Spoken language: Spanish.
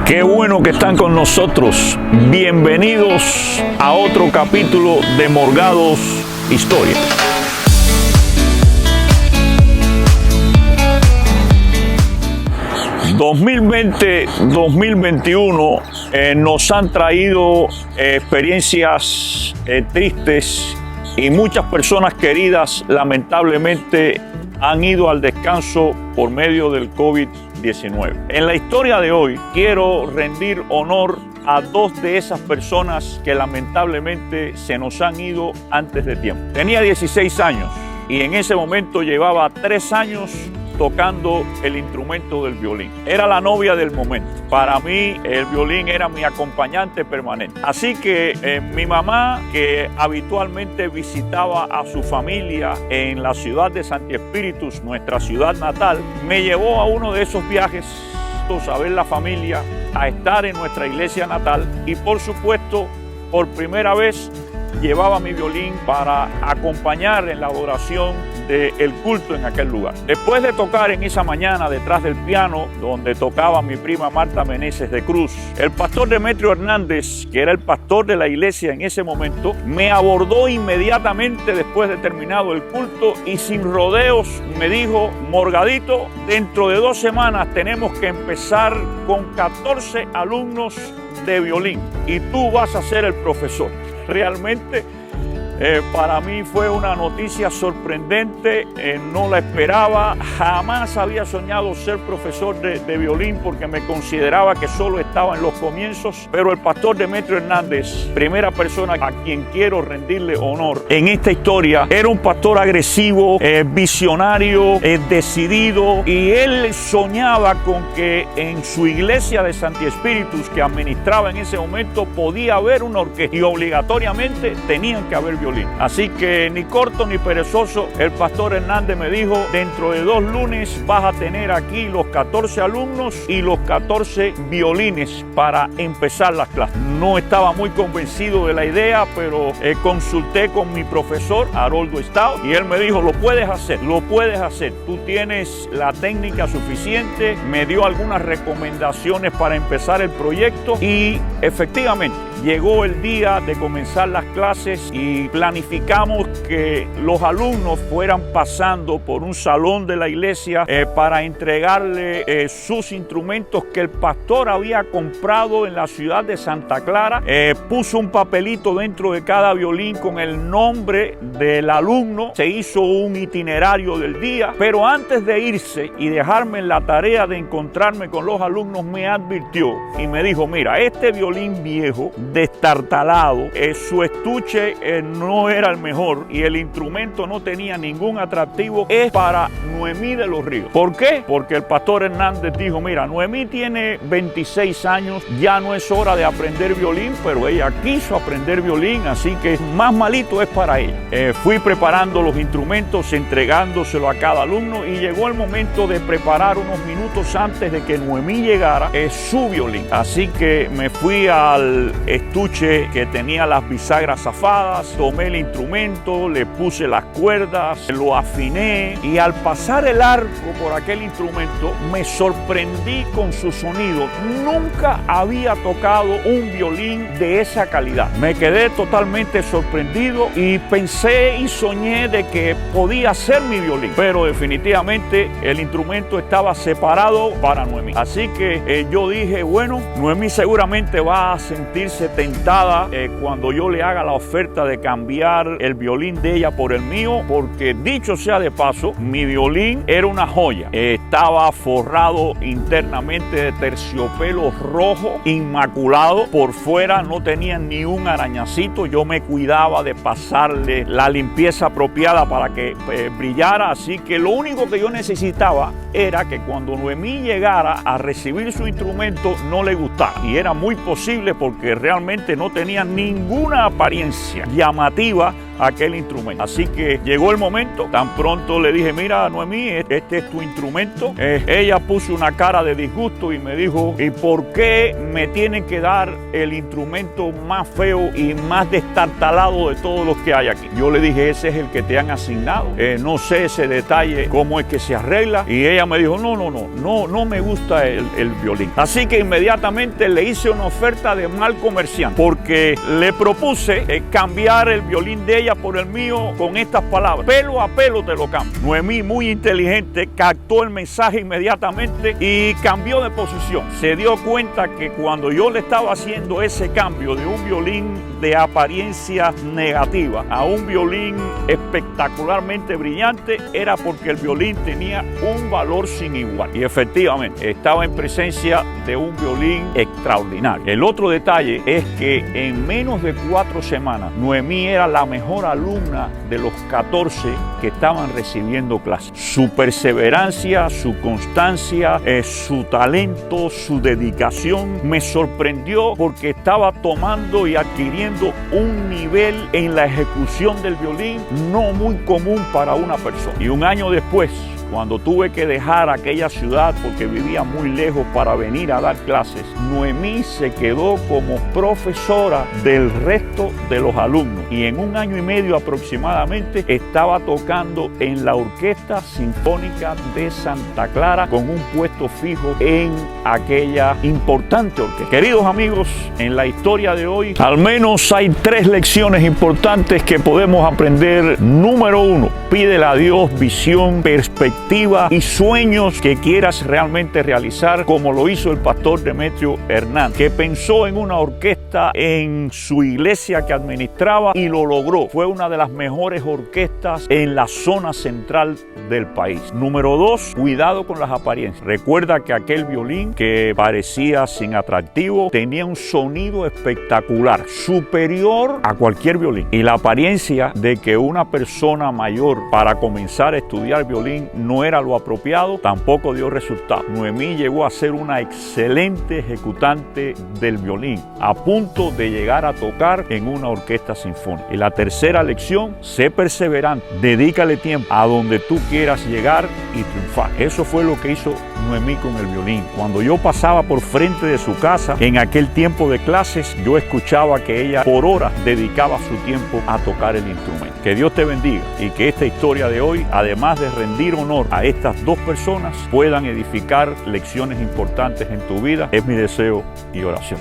Qué bueno que están con nosotros. Bienvenidos a otro capítulo de Morgados Historia. ...2020-2021 nos han traído experiencias tristes y muchas personas queridas lamentablemente han ido al descanso por medio del COVID-19. En la historia de hoy quiero rendir honor a dos de esas personas que lamentablemente se nos han ido antes de tiempo. Tenía 16 años y en ese momento llevaba 3 años tocando el instrumento del violín. Era la novia del momento. Para mí el violín era mi acompañante permanente. Así que mi mamá, que habitualmente visitaba a su familia en la ciudad de Santi Espíritus, nuestra ciudad natal, me llevó a uno de esos viajes a ver la familia, a estar en nuestra iglesia natal y por supuesto, por primera vez llevaba mi violín para acompañar en la adoración del culto en aquel lugar. Después de tocar en esa mañana detrás del piano donde tocaba mi prima Marta Meneses de Cruz, el pastor Demetrio Hernández, que era el pastor de la iglesia en ese momento, me abordó inmediatamente después de terminado el culto y sin rodeos me dijo: Morgadito, dentro de 2 semanas tenemos que empezar con 14 alumnos de violín y tú vas a ser el profesor. Realmente para mí fue una noticia sorprendente, no la esperaba, jamás había soñado ser profesor de violín porque me consideraba que solo estaba en los comienzos, pero el pastor Demetrio Hernández, primera persona a quien quiero rendirle honor en esta historia, era un pastor agresivo, visionario, decidido, y él soñaba con que en su iglesia de Santi Espíritus que administraba en ese momento podía haber una orquesta y obligatoriamente tenían que haber violín. Así que ni corto ni perezoso, el pastor Hernández me dijo: dentro de 2 lunes vas a tener aquí los 14 alumnos y los 14 violines para empezar las clases. No estaba muy convencido de la idea, pero consulté con mi profesor Haroldo Stout y él me dijo: lo puedes hacer, tú tienes la técnica suficiente. Me dio algunas recomendaciones para empezar el proyecto y efectivamente llegó el día de comenzar las clases y planificamos que los alumnos fueran pasando por un salón de la iglesia para entregarle sus instrumentos que el pastor había comprado en la ciudad de Santa Clara. Puso un papelito dentro de cada violín con el nombre del alumno. Se hizo un itinerario del día, pero antes de irse y dejarme en la tarea de encontrarme con los alumnos, me advirtió y me dijo: mira, este violín viejo, destartalado, su estuche no era el mejor y el instrumento no tenía ningún atractivo, es para Noemí de los Ríos. ¿Por qué? Porque el pastor Hernández dijo: mira, Noemí tiene 26 años, ya no es hora de aprender violín, pero ella quiso aprender violín, así que más malito es para ella. Fui preparando los instrumentos, entregándoselo a cada alumno y llegó el momento de preparar unos minutos antes de que Noemí llegara su violín. Así que me fui al estuche que tenía las bisagras zafadas, tomé el instrumento, le puse las cuerdas, lo afiné y al pasar el arco por aquel instrumento me sorprendí con su sonido. Nunca había tocado un violín de esa calidad. Me quedé totalmente sorprendido y pensé y soñé de que podía ser mi violín, pero definitivamente el instrumento estaba separado para Noemí. Así que yo dije: bueno, Noemí seguramente va a sentirse tentada cuando yo le haga la oferta de cambiar el violín de ella por el mío, porque dicho sea de paso, mi violín era una joya. Estaba forrado internamente de terciopelo rojo, inmaculado. Por fuera no tenía ni un arañacito. Yo me cuidaba de pasarle la limpieza apropiada para que brillara. Así que lo único que yo necesitaba era que cuando Noemí llegara a recibir su instrumento no le gustara. Y era muy posible porque realmente no tenía ninguna apariencia llamativa aquel instrumento. Así que llegó el momento, tan pronto le dije, mira, Noemí, este es tu instrumento. Ella puso una cara de disgusto y me dijo, ¿y por qué me tienen que dar el instrumento más feo y más destartalado de todos los que hay aquí? Yo le dije, ese es el que te han asignado. No sé ese detalle, cómo es que se arregla. Y ella me dijo, no me gusta el violín. Así que inmediatamente le hice una oferta de mal comerciante, porque le propuse cambiar el violín de ella por el mío con estas palabras: pelo a pelo te lo cambio. Noemí, muy inteligente, captó el mensaje inmediatamente y cambió de posición. Se dio cuenta que cuando yo le estaba haciendo ese cambio de un violín de apariencia negativa a un violín espectacularmente brillante, era porque el violín tenía un valor sin igual. Y efectivamente estaba en presencia de un violín extraordinario. El otro detalle es que en menos de 4 semanas Noemí era la mejor alumna de los 14 que estaban recibiendo clases. Su perseverancia, su constancia, su talento, su dedicación me sorprendió, porque estaba tomando y adquiriendo un nivel en la ejecución del violín no muy común para una persona. Y un año después, cuando tuve que dejar aquella ciudad porque vivía muy lejos para venir a dar clases, Noemí se quedó como profesora del resto de los alumnos, y en un año y medio aproximadamente estaba tocando en la Orquesta Sinfónica de Santa Clara con un puesto fijo en aquella importante orquesta. Queridos amigos, en la historia de hoy al menos hay 3 lecciones importantes que podemos aprender. Número 1, pídele a Dios visión, perspectiva y sueños que quieras realmente realizar, como lo hizo el pastor Demetrio Hernández, que pensó en una orquesta en su iglesia que administraba y lo logró. Fue una de las mejores orquestas en la zona central del país. Número 2, cuidado con las apariencias. Recuerda que aquel violín, que parecía sin atractivo, tenía un sonido espectacular, superior a cualquier violín. Y la apariencia de que una persona mayor para comenzar a estudiar violín no era lo apropiado, tampoco dio resultado. Noemí llegó a ser una excelente ejecutante del violín, a punto de llegar a tocar en una orquesta sinfónica. Y la tercera lección, sé perseverante, dedícale tiempo a donde tú quieras llegar y triunfar. Eso fue lo que hizo Noemí con el violín. Cuando yo pasaba por frente de su casa en aquel tiempo de clases, yo escuchaba que ella por horas dedicaba su tiempo a tocar el instrumento. Que Dios te bendiga, y que esta historia de hoy, además de rendir honor a estas 2 personas, puedan edificar lecciones importantes en tu vida. Es mi deseo y oración.